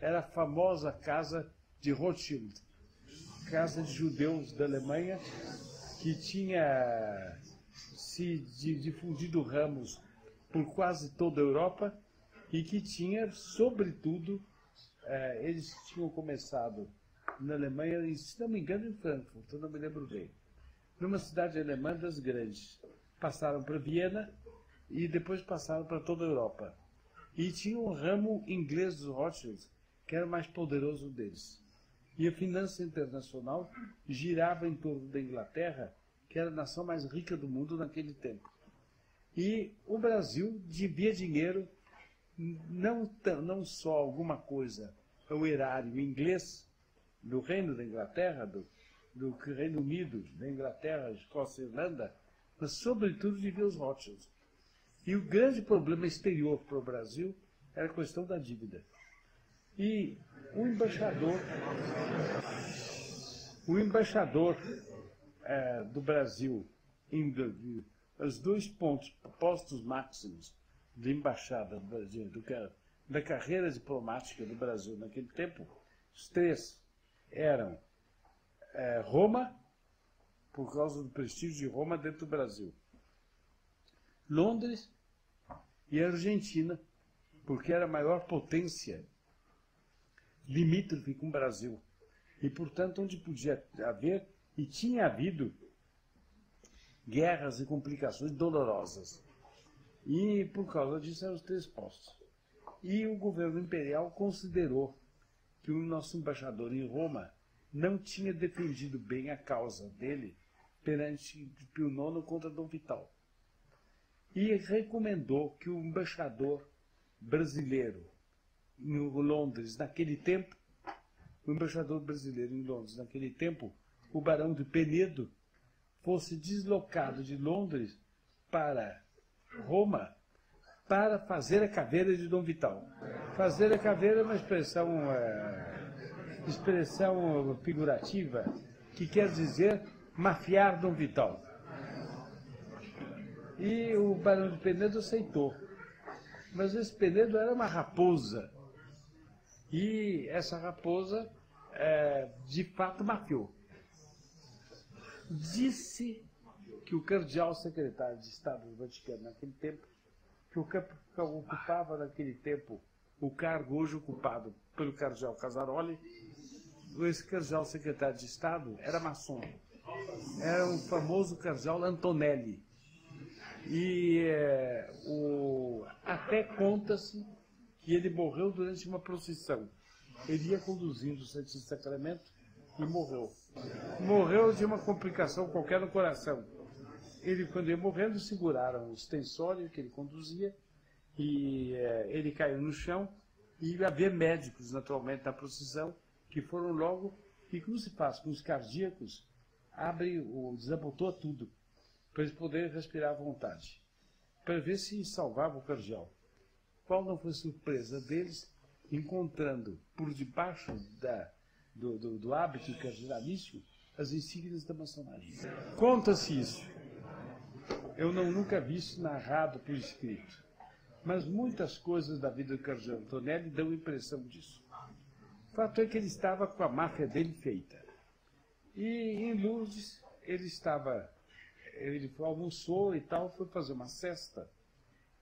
Era a famosa casa de Rothschild, casa de judeus da Alemanha, que tinha se difundido ramos por quase toda a Europa e que tinha, sobretudo, eles tinham começado na Alemanha, se não me engano, em Frankfurt, eu não me lembro bem, numa cidade alemã das grandes. Passaram para Viena e depois passaram para toda a Europa. E tinha um ramo inglês dos Rothschild, que era o mais poderoso deles. E a finança internacional girava em torno da Inglaterra, que era a nação mais rica do mundo naquele tempo. E o Brasil devia dinheiro, não só alguma coisa ao erário inglês, do Reino da Inglaterra, do Reino Unido, da Inglaterra, Escócia e Irlanda, mas sobretudo devia os Rothschild. E o grande problema exterior para o Brasil era a questão da dívida. E o embaixador do Brasil, os dois postos máximos de embaixada do Brasil, da carreira diplomática do Brasil naquele tempo, os três eram Roma, por causa do prestígio de Roma dentro do Brasil, Londres e Argentina, porque era a maior potência limítrofe com o Brasil. E, portanto, onde podia haver, e tinha havido, guerras e complicações dolorosas. E, por causa disso, eram os três postos. E o governo imperial considerou que o nosso embaixador em Roma não tinha defendido bem a causa dele perante Pio IX contra Dom Vital. E recomendou que o embaixador brasileiro em Londres, naquele tempo, o Barão de Penedo, fosse deslocado de Londres para Roma para fazer a caveira de Dom Vital. Fazer a caveira é uma expressão figurativa que quer dizer mafiar Dom Vital. E o Barão de Penedo aceitou. Mas esse Penedo era uma raposa. E essa raposa, de fato, mafiou. Disse que o cardeal secretário de Estado do Vaticano naquele tempo, que ocupava naquele tempo o cargo hoje ocupado pelo cardeal Casaroli, esse cardeal secretário de Estado era maçom. Era o famoso cardeal Antonelli. E até conta-se que ele morreu durante uma procissão. Ele ia conduzindo o Santíssimo Sacramento e morreu. Morreu de uma complicação qualquer no coração. Ele, quando ia morrendo, seguraram o extensório que ele conduzia e ele caiu no chão. E havia médicos, naturalmente, na procissão, que foram logo, e como se faz com os cardíacos, desabotou tudo, para eles poderem respirar à vontade, para ver se salvava o cardeal. Qual não foi a surpresa deles, encontrando por debaixo do hábito cardealício as insígnias da maçonaria. Conta-se isso. Eu nunca vi isso narrado por escrito. Mas muitas coisas da vida do cardeal Antonelli dão impressão disso. O fato é que ele estava com a máfia dele feita. E em Lourdes ele almoçou e tal, foi fazer uma cesta.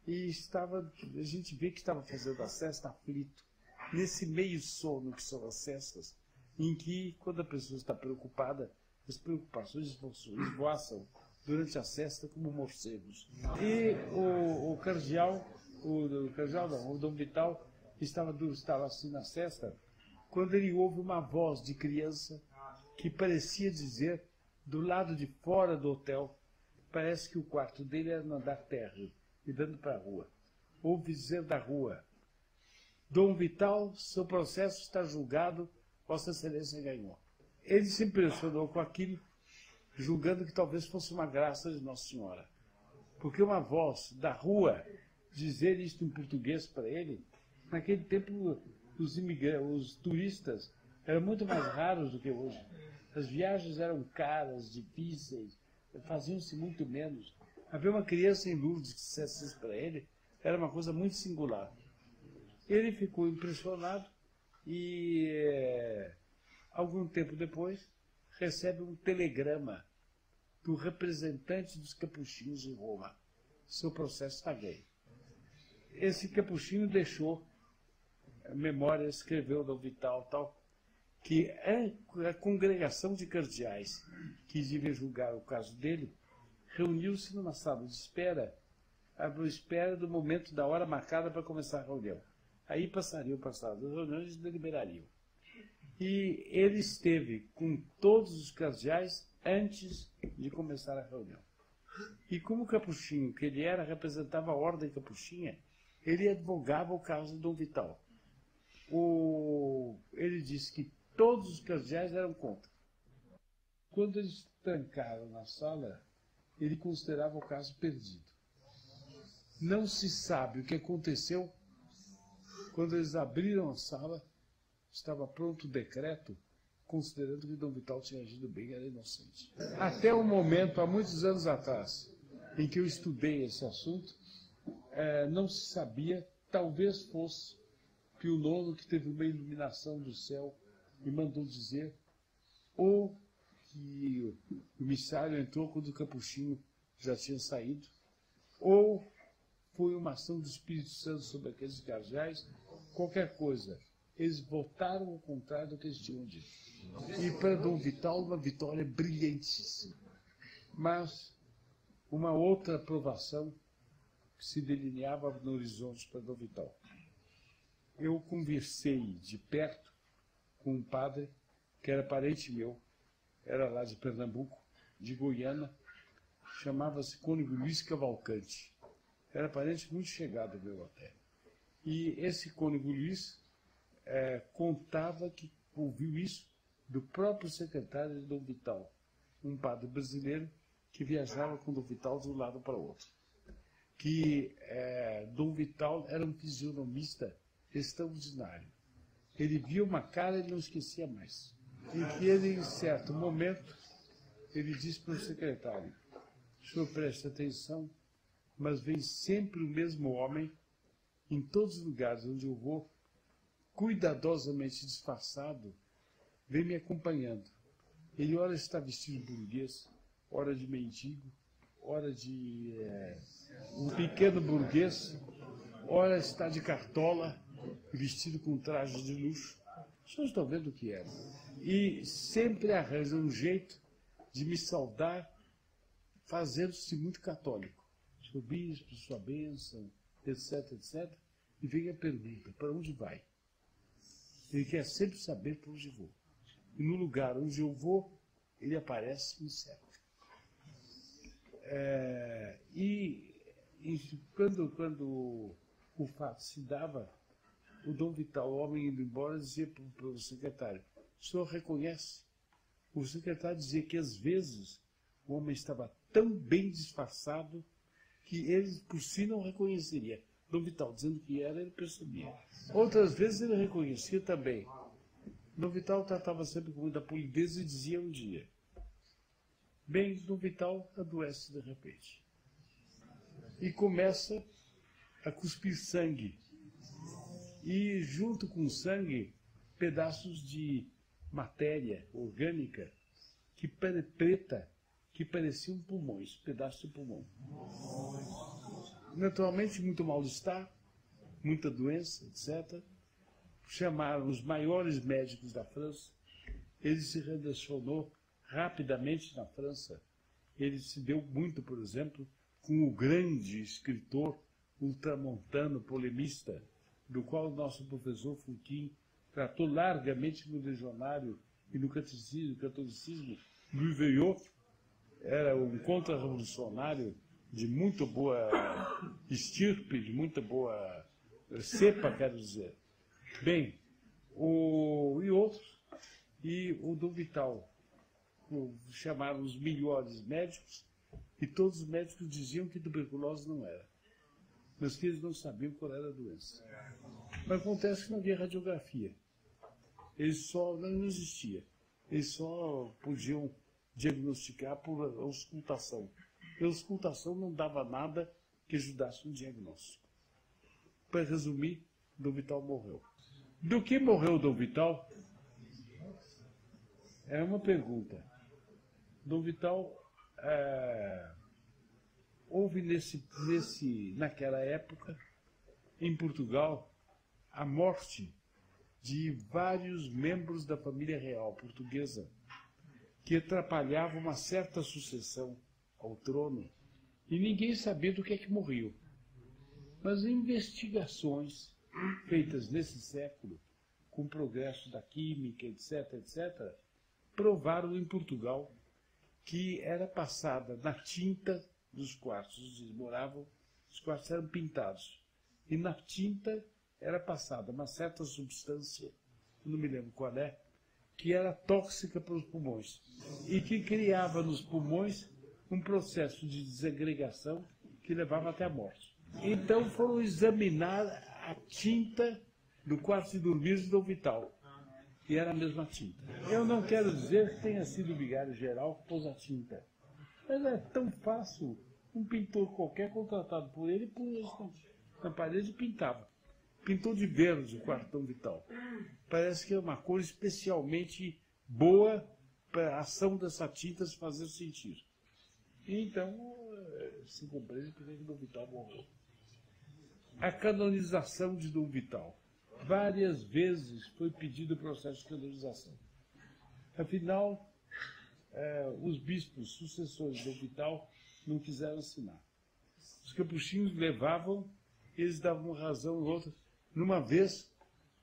E a gente vê que estava fazendo a cesta aflito, nesse meio sono que são as cestas, em que, quando a pessoa está preocupada, as preocupações esvoaçam durante a sesta como morcegos. E o cardeal, o Dom Vital, estava assim na sesta, quando ele ouve uma voz de criança que parecia dizer, do lado de fora do hotel, parece que o quarto dele era no andar térreo e dando para a rua. Ouve dizer da rua: Dom Vital, seu processo está julgado, Vossa Excelência ganhou. Ele se impressionou com aquilo, julgando que talvez fosse uma graça de Nossa Senhora. Porque uma voz da rua dizer isto em português para ele, naquele tempo os turistas eram muito mais raros do que hoje. As viagens eram caras, difíceis, faziam-se muito menos. Haver uma criança em Lourdes que dissesse isso para ele era uma coisa muito singular. Ele ficou impressionado e, algum tempo depois, recebe um telegrama do representante dos capuchinhos em Roma. Seu processo está ganho. Esse capuchinho deixou a memória, escreveu Dom Vital, tal, que a congregação de cardeais que devia julgar o caso dele reuniu-se numa sala de espera, à espera do momento da hora marcada para começar a reunião. Aí passariam para a sala das reuniões e deliberariam. E ele esteve com todos os cardeais antes de começar a reunião. E como capuchinho que ele era, representava a ordem capuchinha, ele advogava o caso de Dom Vital. Ele disse que todos os cardeais eram contra. Quando eles trancaram na sala, ele considerava o caso perdido. Não se sabe o que aconteceu. Quando eles abriram a sala, estava pronto o decreto, considerando que Dom Vital tinha agido bem e era inocente. Até o momento, há muitos anos atrás, em que eu estudei esse assunto, não se sabia, talvez fosse Pio IX que teve uma iluminação do céu e mandou dizer, ou que o missário entrou quando o capuchinho já tinha saído, ou foi uma ação do Espírito Santo sobre aqueles cardeais, qualquer coisa. Eles votaram ao contrário do que eles tinham dito. E para Dom Vital, uma vitória brilhantíssima. Mas uma outra aprovação que se delineava no horizonte para Dom Vital. Eu conversei de perto com um padre que era parente meu, era lá de Pernambuco, de Goiânia, chamava-se Cônego Luiz Cavalcante. Era parente muito chegado meu até. E esse Cônego Luiz contava que ouviu isso do próprio secretário de Dom Vital, um padre brasileiro que viajava com Dom Vital de um lado para o outro. Que Dom Vital era um fisionomista extraordinário. Ele via uma cara e não esquecia mais. E que ele, em certo momento, ele disse para o secretário: o senhor preste atenção, mas vem sempre o mesmo homem em todos os lugares onde eu vou, cuidadosamente disfarçado, vem me acompanhando. Ele ora está vestido de burguês, ora de mendigo, ora de um pequeno burguês, ora está de cartola, vestido com trajes de luxo. Os senhores estão vendo o que é. E sempre arranja um jeito de me saudar, fazendo-se muito católico. Seu bispo, sua bênção, etc, etc. E vem a pergunta: para onde vai? Ele quer sempre saber para onde vou. E no lugar onde eu vou, ele aparece e me cerca. Quando o fato se dava, o Dom Vital, o homem indo embora, dizia para o secretário: o senhor reconhece? O secretário dizia que às vezes o homem estava tão bem disfarçado que ele por si não reconheceria. Dom Vital dizendo que era, ele percebia. Outras vezes ele reconhecia também. Dom Vital tratava sempre com muita polidez e dizia um dia: bem, Dom Vital adoece de repente. E começa a cuspir sangue. E junto com o sangue, pedaços de matéria orgânica preta, que pareciam pulmões, pedaços de pulmão. Naturalmente, muito mal-estar, muita doença, etc. Chamaram os maiores médicos da França. Ele se relacionou rapidamente na França ele se deu muito, por exemplo, com o grande escritor ultramontano, polemista, do qual o nosso professor Fouquin tratou largamente no Legionário e no catolicismo. Louis Veuillot era um contra-revolucionário de muito boa estirpe, de muita boa cepa, quero dizer. Bem, e outros, e o Dom Vital, chamaram os melhores médicos, e todos os médicos diziam que tuberculose não era, mas que eles não sabiam qual era a doença. Mas acontece que não havia radiografia. Não existia. Eles só podiam diagnosticar por auscultação. E a auscultação não dava nada que ajudasse no diagnóstico. Para resumir, Dom Vital morreu. Do que morreu Dom Vital? É uma pergunta. Dom Vital, houve naquela época, em Portugal, a morte de vários membros da família real portuguesa que atrapalhavam uma certa sucessão ao trono e ninguém sabia do que é que morriam. Mas investigações feitas nesse século, com o progresso da química, etc., etc., provaram em Portugal que era passada na tinta dos quartos onde eles moravam, os quartos eram pintados, e na tinta era passada uma certa substância, não me lembro qual é, que era tóxica para os pulmões e que criava nos pulmões um processo de desagregação que levava até a morte. Então foram examinar a tinta do quarto de dormir de Dom Vital, e era a mesma tinta. Eu não quero dizer que tenha sido o vigário-geral que pôs a tinta, mas é tão fácil, um pintor qualquer contratado por ele, pôs na parede e pintava. Pintou de verde o quarto Dom Vital. Parece que é uma cor especialmente boa para a ação dessa tinta se fazer sentir. E então, se compreende porque Dom Vital morreu. A canonização de Dom Vital. Várias vezes foi pedido o processo de canonização. Afinal, os bispos sucessores de Dom Vital não quiseram assinar. Os capuchinhos levavam, eles davam razão em outra. Numa vez,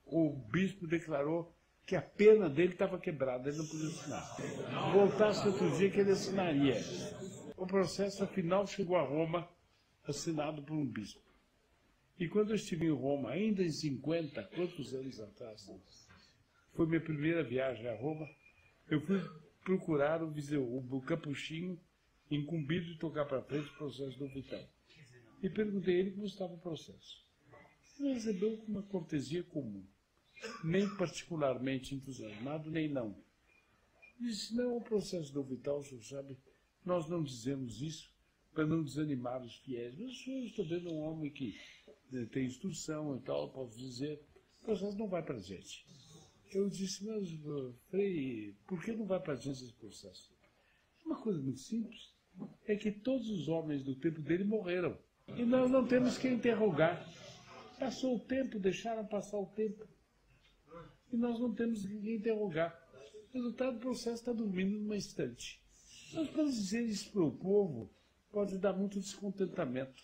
o bispo declarou que a pena dele estava quebrada, ele não podia assinar. Voltasse outro dia que ele assinaria. O processo, afinal, chegou a Roma, assinado por um bispo. E quando eu estive em Roma, ainda em 50, quantos anos atrás, foi minha primeira viagem a Roma, eu fui procurar o capuchinho incumbido de tocar para frente o processo do Vital. E perguntei a ele como estava o processo. Ele recebeu com uma cortesia comum, nem particularmente entusiasmado, nem não. Disse, não, o processo do Vital, o senhor sabe, nós não dizemos isso para não desanimar os fiéis. Mas o senhor está vendo um homem que tem instrução e tal, posso dizer, o processo não vai para a gente. Eu disse, mas, Frei, por que não vai para a gente esse processo? Uma coisa muito simples, é que todos os homens do tempo dele morreram. E nós não temos que interrogar. Passou o tempo, deixaram passar o tempo. E nós não temos que interrogar. O resultado do processo está dormindo numa estante. Mas para dizer isso para o povo, pode dar muito descontentamento.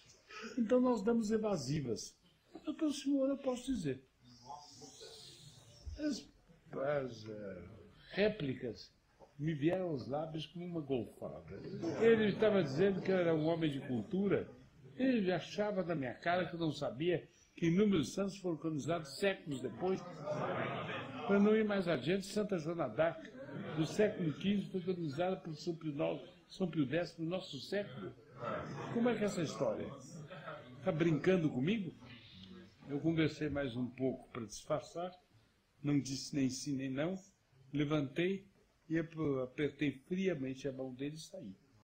Então nós damos evasivas. Mas para o senhor eu posso dizer. As réplicas me vieram aos lábios como uma golfada. Ele estava dizendo que eu era um homem de cultura. Ele achava da minha cara que eu não sabia que inúmeros santos foram canonizados séculos depois. Para não ir mais adiante, Santa Joana d'Arc, do século XV, foi canonizada por São Pio X no nosso século. Como é que é essa história? Está brincando comigo? Eu conversei mais um pouco para disfarçar, não disse nem sim nem não, levantei e apertei friamente a mão dele e saí.